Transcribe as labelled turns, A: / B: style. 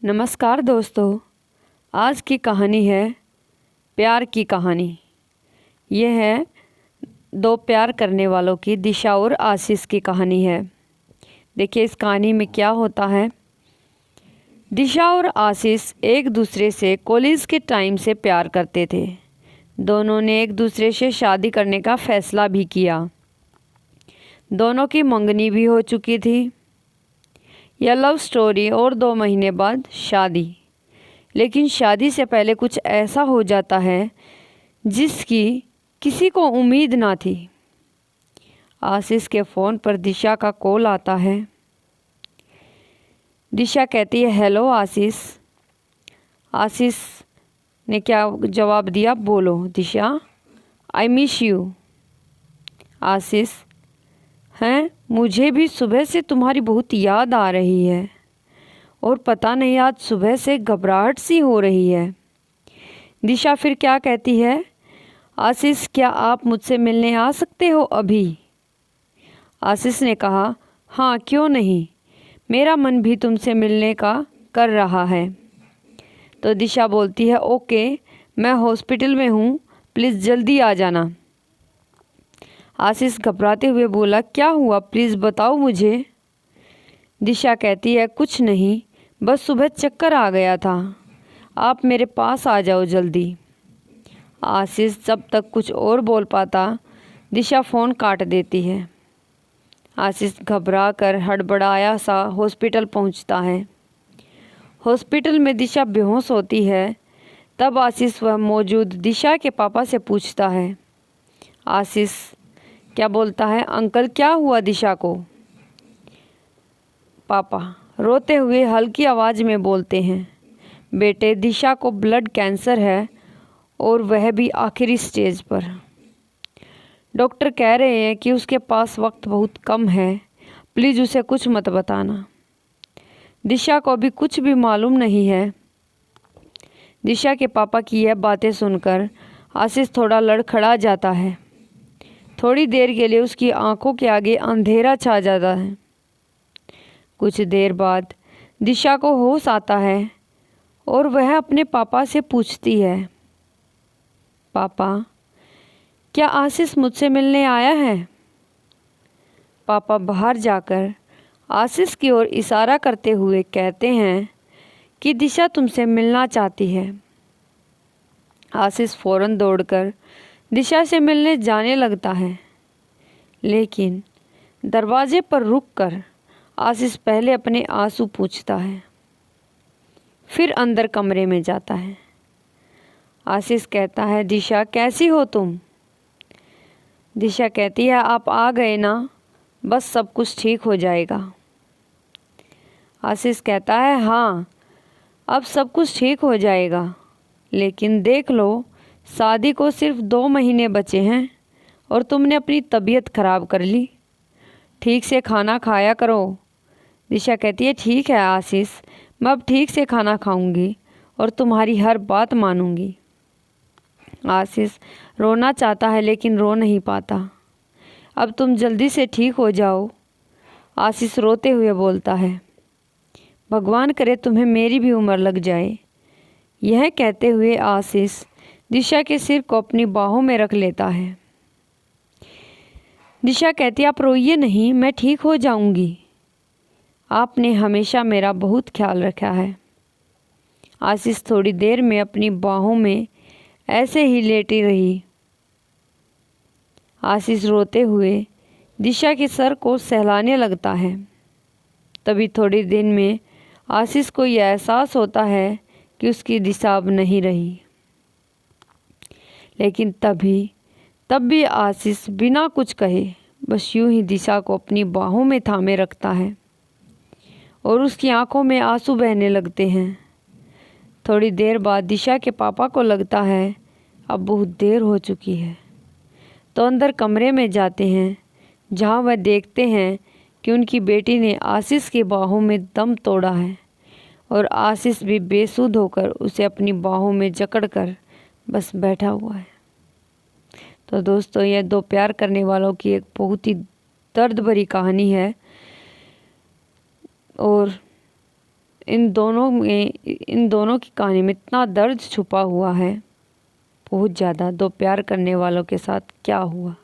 A: नमस्कार दोस्तों। आज की कहानी है प्यार की कहानी। यह है दो प्यार करने वालों की, दिशा और आशीष की कहानी है। देखिए इस कहानी में क्या होता है। दिशा और आशीष एक दूसरे से कॉलेज के टाइम से प्यार करते थे। दोनों ने एक दूसरे से शादी करने का फैसला भी किया। दोनों की मंगनी भी हो चुकी थी। यह लव स्टोरी और 2 महीने बाद शादी। लेकिन शादी से पहले कुछ ऐसा हो जाता है जिसकी किसी को उम्मीद ना थी। आशीष के फ़ोन पर दिशा का कॉल आता है। दिशा कहती है, हेलो आशीष। आशीष ने क्या जवाब दिया, बोलो दिशा, आई मिस यू। आशीष, हैं, मुझे भी सुबह से तुम्हारी बहुत याद आ रही है और पता नहीं आज सुबह से घबराहट सी हो रही है। दिशा फिर क्या कहती है, आशीष क्या आप मुझसे मिलने आ सकते हो अभी? आशीष ने कहा, हाँ क्यों नहीं, मेरा मन भी तुमसे मिलने का कर रहा है। तो दिशा बोलती है, ओके, मैं हॉस्पिटल में हूँ, प्लीज़ जल्दी आ जाना। आशीष घबराते हुए बोला, क्या हुआ, प्लीज़ बताओ मुझे। दिशा कहती है, कुछ नहीं, बस सुबह चक्कर आ गया था, आप मेरे पास आ जाओ जल्दी। आशीष जब तक कुछ और बोल पाता, दिशा फ़ोन काट देती है। आशीष घबरा कर हड़बड़ाया सा हॉस्पिटल पहुंचता है। हॉस्पिटल में दिशा बेहोश होती है। तब आशीष वह मौजूद दिशा के पापा से पूछता है। आशीष क्या बोलता है, अंकल क्या हुआ दिशा को? पापा रोते हुए हल्की आवाज़ में बोलते हैं, बेटे दिशा को ब्लड कैंसर है और वह भी आखिरी स्टेज पर। डॉक्टर कह रहे हैं कि उसके पास वक्त बहुत कम है, प्लीज़ उसे कुछ मत बताना। दिशा को अभी कुछ भी मालूम नहीं है। दिशा के पापा की यह बातें सुनकर आशीष थोड़ा लड़खड़ा जाता है। थोड़ी देर के लिए उसकी आंखों के आगे अंधेरा छा जाता है। कुछ देर बाद दिशा को होश आता है और वह अपने पापा से पूछती है, पापा क्या आशीष मुझसे मिलने आया है? पापा बाहर जाकर आशीष की ओर इशारा करते हुए कहते हैं कि दिशा तुमसे मिलना चाहती है। आशीष फौरन दौड़कर दिशा से मिलने जाने लगता है, लेकिन दरवाजे पर रुककर आशीष पहले अपने आंसू पूंछता है, फिर अंदर कमरे में जाता है। आशीष कहता है, दिशा कैसी हो तुम? दिशा कहती है, आप आ गए ना, बस सब कुछ ठीक हो जाएगा। आशीष कहता है, हाँ अब सब कुछ ठीक हो जाएगा, लेकिन देख लो शादी को सिर्फ 2 महीने बचे हैं और तुमने अपनी तबीयत ख़राब कर ली। ठीक से खाना खाया करो। दिशा कहती है, ठीक है आशीष, मैं अब ठीक से खाना खाऊंगी और तुम्हारी हर बात मानूंगी। आशीष रोना चाहता है लेकिन रो नहीं पाता। अब तुम जल्दी से ठीक हो जाओ। आशीष रोते हुए बोलता है, भगवान करे तुम्हें मेरी भी उम्र लग जाए। यह कहते हुए आशीष दिशा के सिर को अपनी बाहों में रख लेता है। दिशा कहती है, आप रोइए नहीं, मैं ठीक हो जाऊंगी। आपने हमेशा मेरा बहुत ख्याल रखा है। आशीष थोड़ी देर में अपनी बाहों में ऐसे ही लेटी रही। आशीष रोते हुए दिशा के सर को सहलाने लगता है। तभी थोड़ी देर में आशीष को यह एहसास होता है कि उसकी दिशा अब नहीं रही। लेकिन तब भी आशीष बिना कुछ कहे बस यूं ही दिशा को अपनी बाहों में थामे रखता है और उसकी आंखों में आंसू बहने लगते हैं। थोड़ी देर बाद दिशा के पापा को लगता है अब बहुत देर हो चुकी है, तो अंदर कमरे में जाते हैं, जहां वह देखते हैं कि उनकी बेटी ने आशीष की बाहों में दम तोड़ा है और आशीष भी बेसुध होकर उसे अपनी बाहों में जकड़कर बस बैठा हुआ है। तो दोस्तों, यह 2 प्यार करने वालों की एक बहुत ही दर्द भरी कहानी है और इन दोनों की कहानी में इतना दर्द छुपा हुआ है, बहुत ज़्यादा। दो प्यार करने वालों के साथ क्या हुआ।